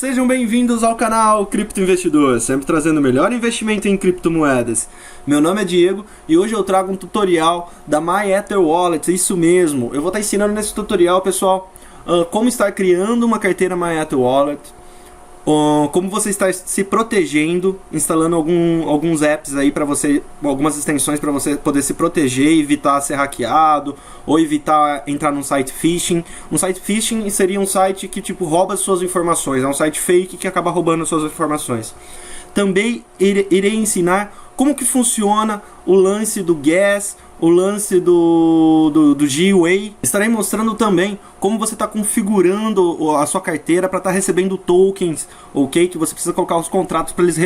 Sejam bem-vindos ao canal Cripto Investidor, sempre trazendo o melhor investimento em criptomoedas. Meu nome é Diego e hoje eu trago um tutorial da MyEtherWallet, isso mesmo. Eu vou estar ensinando nesse tutorial, pessoal, como estar criando uma carteira MyEtherWallet, como você está se protegendo, instalando alguns apps aí para você, algumas extensões para você poder se proteger e evitar ser hackeado ou evitar entrar num site phishing. Um site phishing seria um site que tipo rouba suas informações, é um site fake que acaba roubando suas informações. Também irei ensinar como que funciona o lance do gas, o lance do GWay. Estarei mostrando também como você está configurando a sua carteira para estar recebendo tokens, ok? Que você precisa colocar os contratos para eles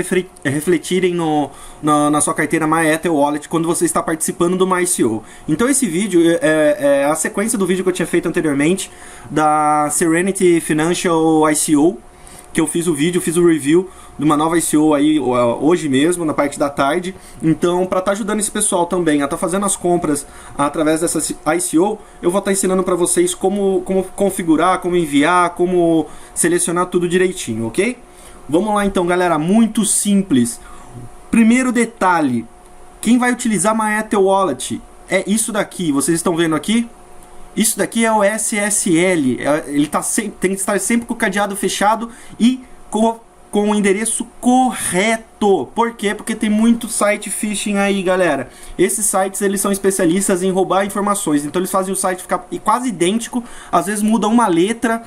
refletirem na sua carteira MyEtherWallet quando você está participando do MyICO. Então esse vídeo é a sequência do vídeo que eu tinha feito anteriormente da Serenity Financial ICO, que eu fiz o vídeo, fiz o review de uma nova ICO aí hoje mesmo, na parte da tarde. Então, para estar ajudando esse pessoal também a estar fazendo as compras através dessa ICO, eu vou estar ensinando para vocês como configurar, como enviar, como selecionar tudo direitinho, ok? Vamos lá então, galera, muito simples. Primeiro detalhe, quem vai utilizar MyEtherWallet é isso daqui, vocês estão vendo aqui? Isso daqui é o SSL, ele tem que estar sempre com o cadeado fechado e com o endereço correto. Por quê? Porque tem muito site phishing aí, galera. Esses sites, eles são especialistas em roubar informações, então eles fazem o site ficar quase idêntico, às vezes mudam uma letra,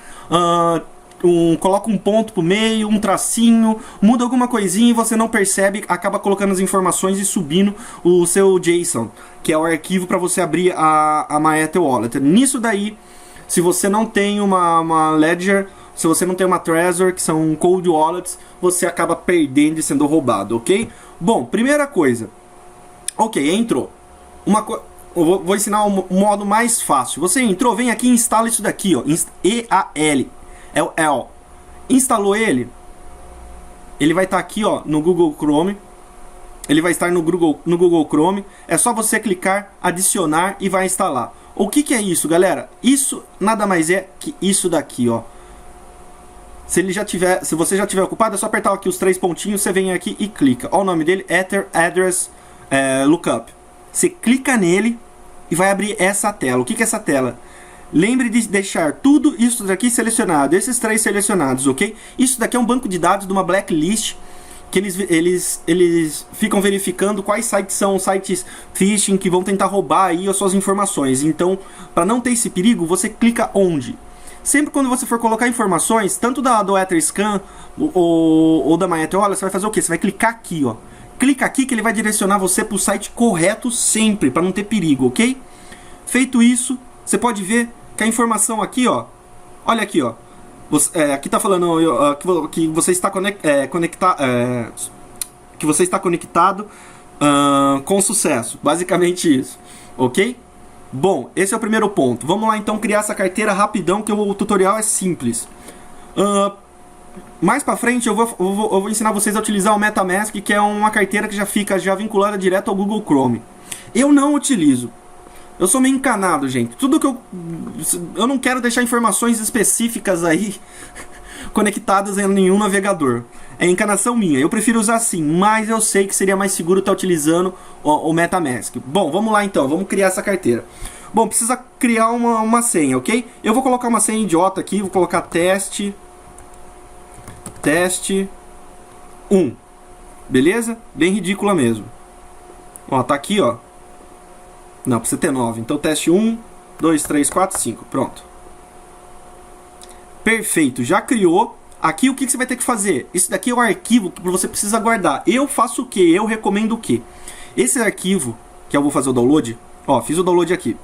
coloca um ponto pro meio, um tracinho, muda alguma coisinha e você não percebe, acaba colocando as informações e subindo o seu JSON, que é o arquivo para você abrir a MyEtherWallet. Nisso daí, se você não tem uma Ledger, se você não tem uma Trezor, que são cold wallets, você acaba perdendo e sendo roubado, ok? Bom, primeira coisa. Ok, entrou. Eu vou ensinar um modo mais fácil. Você entrou, vem aqui e instala isso daqui, ó, EAL. É o EL. Instalou ele vai estar aqui, ó, no Google Chrome. Ele vai estar no Google Chrome. É só você clicar, adicionar e vai instalar. O que é isso, galera? Isso nada mais é que isso daqui, ó. Se você já tiver ocupado, é só apertar aqui os três pontinhos, você vem aqui e clica. Olha o nome dele, Ether Address Lookup. Você clica nele e vai abrir essa tela. O que é essa tela? Lembre de deixar tudo isso daqui selecionado, esses três selecionados, ok? Isso daqui é um banco de dados de uma blacklist que eles ficam verificando quais sites são sites phishing que vão tentar roubar aí as suas informações. Então, para não ter esse perigo, você clica onde? Sempre quando você for colocar informações, tanto do Etherscan ou da MyEtherWallet, você vai fazer o quê? Você vai clicar aqui, ó. Clica aqui que ele vai direcionar você para o site correto sempre, para não ter perigo, ok? Feito isso, você pode ver que a informação aqui, ó, olha aqui, ó, aqui tá falando que você está conectado com sucesso, basicamente isso, ok? Bom, esse é o primeiro ponto. Vamos lá então criar essa carteira rapidão, que o tutorial é simples. Mais pra frente eu vou ensinar vocês a utilizar o MetaMask, que é uma carteira que já fica vinculada direto ao Google Chrome. Eu não utilizo. Eu sou meio encanado, gente. Tudo que eu não quero deixar informações específicas aí conectadas em nenhum navegador. É encanação minha. Eu prefiro usar assim, mas eu sei que seria mais seguro estar utilizando o MetaMask. Bom, vamos lá então. Vamos criar essa carteira. Bom, precisa criar uma senha, ok? Eu vou colocar uma senha idiota aqui. Vou colocar teste 1. Beleza? Bem ridícula mesmo. Ó, tá aqui, ó. Não, precisa ter 9. Então teste 1, 2, 3, 4, 5. Pronto. Perfeito. Já criou. Aqui o que você vai ter que fazer? Isso daqui é o arquivo que você precisa guardar. Eu faço o que? Eu recomendo o que? Esse arquivo, que eu vou fazer o download. Ó, fiz o download aqui.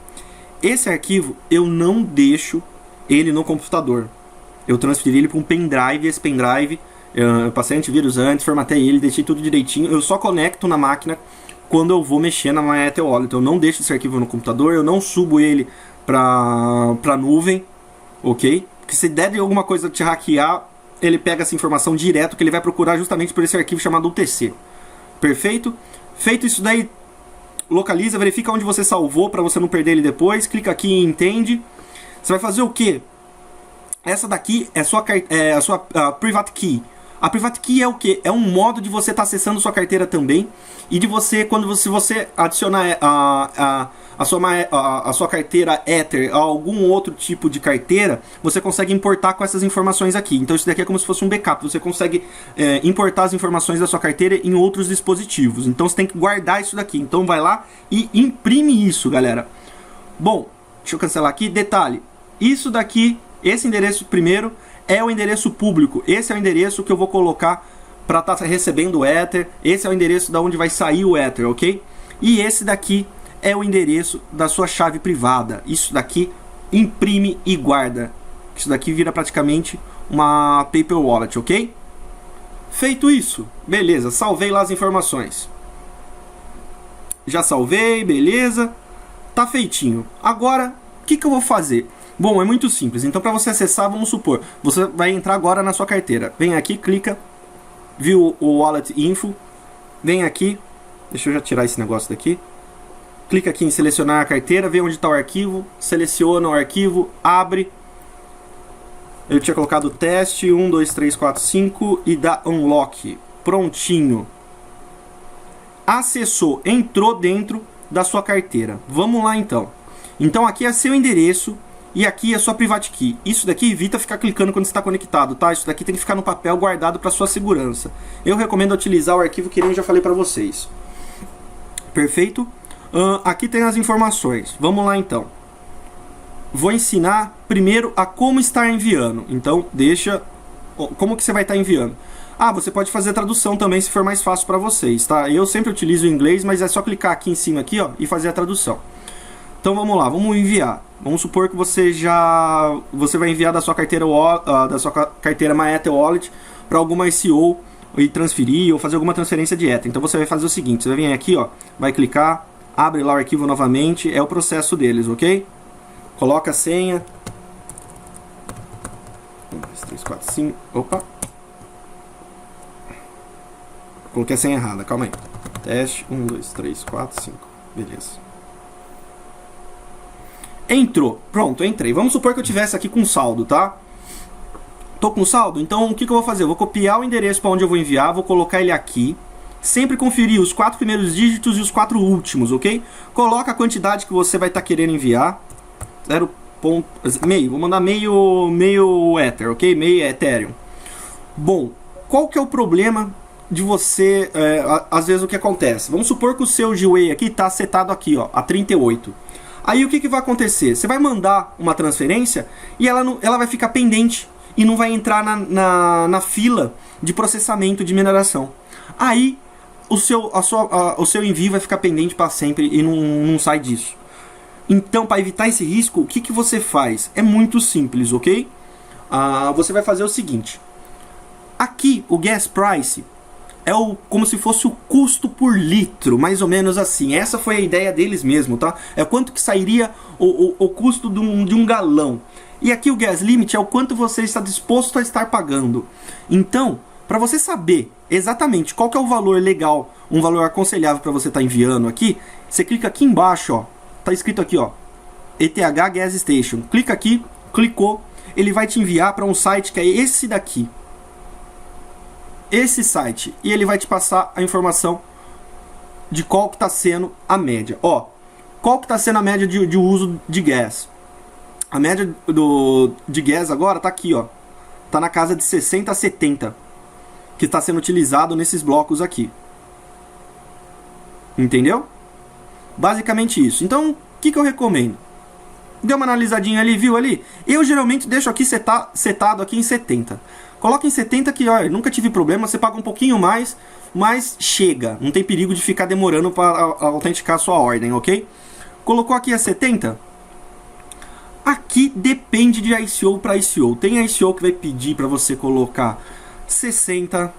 Esse arquivo eu não deixo ele no computador. Eu transferi ele para um pendrive. Esse pendrive, eu passei antivírus antes, formatei ele, deixei tudo direitinho. Eu só conecto na máquina quando eu vou mexer na MyEtherWallet. Então eu não deixo esse arquivo no computador, eu não subo ele pra nuvem, ok? Porque se der de alguma coisa te hackear, ele pega essa informação direto, que ele vai procurar justamente por esse arquivo chamado UTC. Perfeito? Feito isso daí, localiza, verifica onde você salvou para você não perder ele depois, clica aqui em entende. Você vai fazer o quê? Essa daqui é a sua private key. A private key é o que? É um modo de você estar acessando sua carteira também e de você, se você adicionar a sua carteira Ether a algum outro tipo de carteira, você consegue importar com essas informações aqui. Então isso daqui é como se fosse um backup. Você consegue importar as informações da sua carteira em outros dispositivos. Então você tem que guardar isso daqui. Então vai lá e imprime isso, galera. Bom, deixa eu cancelar aqui. Detalhe, isso daqui, esse endereço primeiro é o endereço público. Esse é o endereço que eu vou colocar para estar recebendo o Ether. Esse é o endereço da onde vai sair o Ether, ok? E esse daqui é o endereço da sua chave privada. Isso daqui imprime e guarda. Isso daqui vira praticamente uma paper wallet, ok? Feito isso, beleza, salvei lá as informações. Já salvei, beleza. Tá feitinho. Agora, o que eu vou fazer? Bom, é muito simples. Então, para você acessar, vamos supor, você vai entrar agora na sua carteira. Vem aqui, clica, viu o Wallet Info. Vem aqui, deixa eu já tirar esse negócio daqui. Clica aqui em selecionar a carteira, vê onde está o arquivo, seleciona o arquivo, abre. Eu tinha colocado teste 1, 2, 3, 4, 5 e dá unlock. Prontinho. Acessou, entrou dentro da sua carteira. Vamos lá então. Então aqui é seu endereço e aqui é sua private key. Isso daqui evita ficar clicando quando você está conectado, tá? Isso daqui tem que ficar no papel guardado para sua segurança. Eu recomendo utilizar o arquivo que eu já falei para vocês. Perfeito? Aqui tem as informações. Vamos lá então. Vou ensinar primeiro a como estar enviando. Então deixa... Como que você vai estar enviando? Você pode fazer a tradução também se for mais fácil para vocês, tá? Eu sempre utilizo o inglês, mas é só clicar aqui em cima aqui, ó, e fazer a tradução. Então vamos lá, vamos enviar. Vamos supor que você vai enviar da sua carteira MyEther Wallet para alguma ICO e transferir ou fazer alguma transferência de Ether. Então você vai fazer o seguinte, você vai vir aqui, ó, vai clicar, abre lá o arquivo novamente, é o processo deles, ok? Coloca a senha. 1, 2, 3, 4, 5. Opa! Coloquei a senha errada, calma aí. Teste 1, 2, 3, 4, 5. Beleza. Entrou. Pronto, entrei. Vamos supor que eu tivesse aqui com saldo, tá? Tô com saldo? Então o que eu vou fazer? Eu vou copiar o endereço para onde eu vou enviar, vou colocar ele aqui. Sempre conferir os 4 primeiros dígitos e os 4 últimos, ok? Coloca a quantidade que você vai estar querendo enviar. 0,5. Vou mandar meio Ether, ok? Meio Ethereum. Bom, qual que é o problema de você... às vezes o que acontece? Vamos supor que o seu GWay aqui está setado aqui, ó, a 38. Aí o que vai acontecer? Você vai mandar uma transferência e ela vai ficar pendente e não vai entrar na fila de processamento de mineração. Aí o seu envio vai ficar pendente para sempre e não sai disso. Então, para evitar esse risco, o que você faz? É muito simples, ok? Você vai fazer o seguinte. Aqui, o gas price é como se fosse o custo por litro, mais ou menos assim. Essa foi a ideia deles mesmo, tá? É quanto que sairia o custo de um galão. E aqui o gas limit é o quanto você está disposto a estar pagando. Então, para você saber exatamente qual que é o valor legal, um valor aconselhável para você estar enviando aqui, você clica aqui embaixo, ó. Tá escrito aqui, ó, ETH Gas Station. Clica aqui, clicou, ele vai te enviar para um site que é esse daqui. Esse site. E ele vai te passar a informação de qual que está sendo a média. Ó, qual que está sendo a média de uso de gas? A média de gas agora tá aqui, ó. Tá na casa de 60 a 70. Que está sendo utilizado nesses blocos aqui. Entendeu? Basicamente isso. Então, o que eu recomendo? Deu uma analisadinha ali, viu ali? Eu geralmente deixo aqui setado aqui em 70. Coloca em 70 que, ó, nunca tive problema. Você paga um pouquinho mais, mas chega. Não tem perigo de ficar demorando para autenticar a sua ordem, ok? Colocou aqui a 70. Aqui depende de ICO para ICO. Tem ICO que vai pedir para você colocar 60.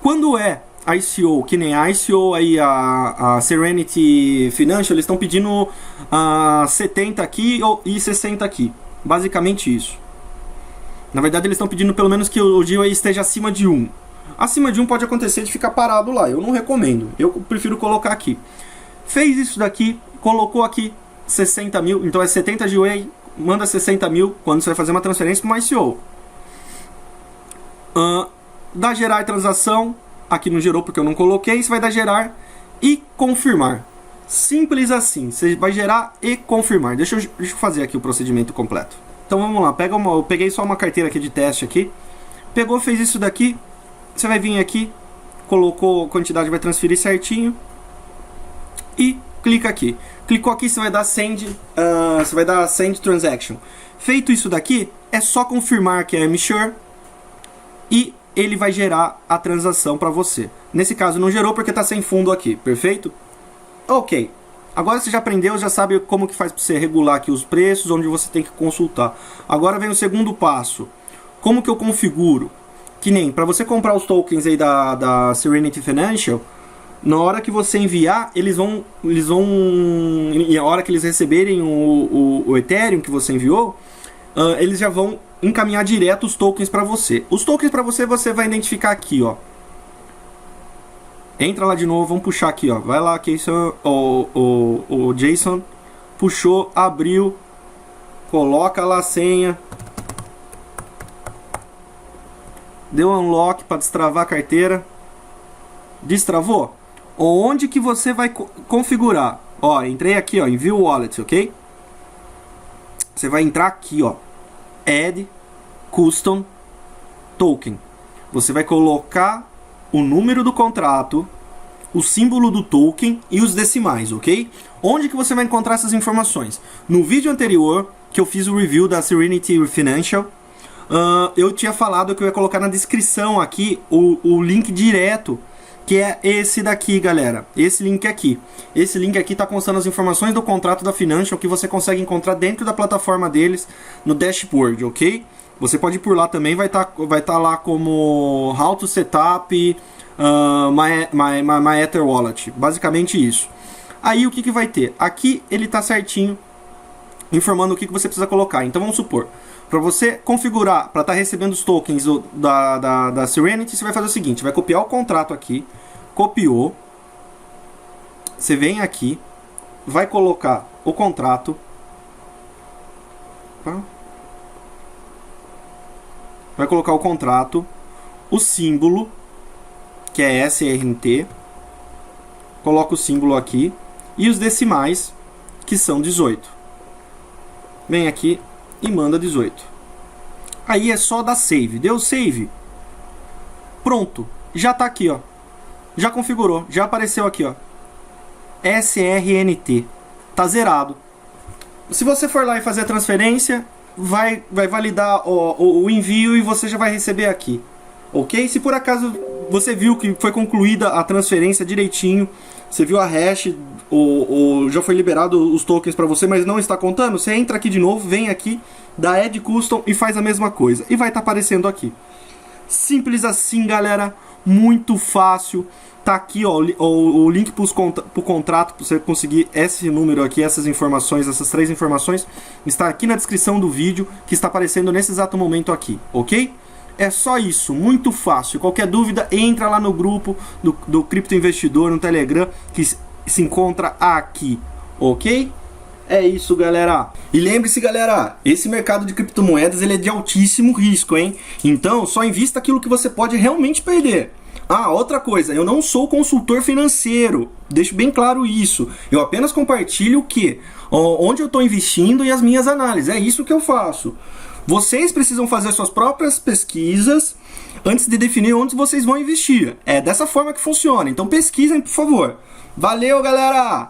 Quando é ICO, que nem a ICO aí, a Serenity Financial, eles estão pedindo 70 aqui e 60 aqui. Basicamente isso. Na verdade eles estão pedindo pelo menos que o GWay esteja acima de 1. Acima de 1 pode acontecer de ficar parado lá. Eu não recomendo. Eu prefiro colocar aqui. Fez isso daqui, colocou aqui 60 mil. Então é 70 GWay, manda 60 mil quando você vai fazer uma transferência para uma ICO. Dá gerar transação, aqui não gerou porque eu não coloquei, você vai dar gerar e confirmar. Simples assim, você vai gerar e confirmar. Deixa eu fazer aqui o procedimento completo. Então vamos lá, eu peguei só uma carteira aqui de teste aqui. Pegou, fez isso daqui, você vai vir aqui, colocou a quantidade, vai transferir certinho e clica aqui. Clicou aqui, você vai dar send transaction. Feito isso daqui, é só confirmar que é I'm sure e ele vai gerar a transação para você. Nesse caso não gerou porque está sem fundo aqui, perfeito? Ok. Agora você já aprendeu, já sabe como que faz para você regular aqui os preços, onde você tem que consultar. Agora vem o segundo passo. Como que eu configuro? Que nem para você comprar os tokens aí da Serenity Financial, na hora que você enviar, eles vão e a hora que eles receberem o Ethereum que você enviou, eles já vão encaminhar direto os tokens para você. Os tokens para você vai identificar aqui, ó. Entra lá de novo, vamos puxar aqui, ó. Vai lá, Jason, o Jason puxou, abriu, coloca lá a senha, deu unlock para destravar a carteira. Destravou? Onde que você vai configurar? Ó, entrei aqui, ó, em View Wallet, ok? Você vai entrar aqui, ó, Add Custom Token. Você vai colocar o número do contrato, o símbolo do token e os decimais, ok? Onde que você vai encontrar essas informações? No vídeo anterior, que eu fiz o review da Serenity Financial, eu tinha falado que eu ia colocar na descrição aqui o link direto, que é esse daqui, galera. Esse link aqui. Esse link aqui está constando as informações do contrato da Financial que você consegue encontrar dentro da plataforma deles no dashboard, ok? Você pode ir por lá também, vai tá lá como How to Setup my Ether Wallet. Basicamente isso. Aí o que vai ter? Aqui ele está certinho, informando o que você precisa colocar. Então vamos supor, para você configurar, para estar recebendo os tokens da Serenity, você vai fazer o seguinte, vai copiar o contrato aqui, copiou, você vem aqui, vai colocar o contrato, tá? Vai colocar o contrato, o símbolo, que é SRT, coloca o símbolo aqui, e os decimais, que são 18. Vem aqui e manda 18. Aí é só dar save. Deu save. Pronto. Já tá aqui, ó. Já configurou. Já apareceu aqui, ó. SRNT. Tá zerado. Se você for lá e fazer a transferência, vai validar o envio e você já vai receber aqui. Ok? Se por acaso você viu que foi concluída a transferência direitinho, você viu a hash, já foi liberado os tokens para você, mas não está contando, você entra aqui de novo, vem aqui, dá Add Custom e faz a mesma coisa. E vai estar aparecendo aqui. Simples assim, galera. Muito fácil. Tá aqui, ó, o link pro contrato, para você conseguir esse número aqui, essas informações, essas 3 informações, está aqui na descrição do vídeo, que está aparecendo nesse exato momento aqui, ok? É só isso, muito fácil. Qualquer dúvida, entra lá no grupo do Cripto Investidor, no Telegram, que se encontra aqui, ok? É isso, galera. E lembre-se, galera, esse mercado de criptomoedas ele é de altíssimo risco, hein? Então, só invista aquilo que você pode realmente perder. Ah, outra coisa, eu não sou consultor financeiro, deixo bem claro isso. Eu apenas compartilho o que? Onde eu estou investindo e as minhas análises, é isso que eu faço. Vocês precisam fazer suas próprias pesquisas antes de definir onde vocês vão investir. É dessa forma que funciona, então pesquisem, por favor. Valeu, galera!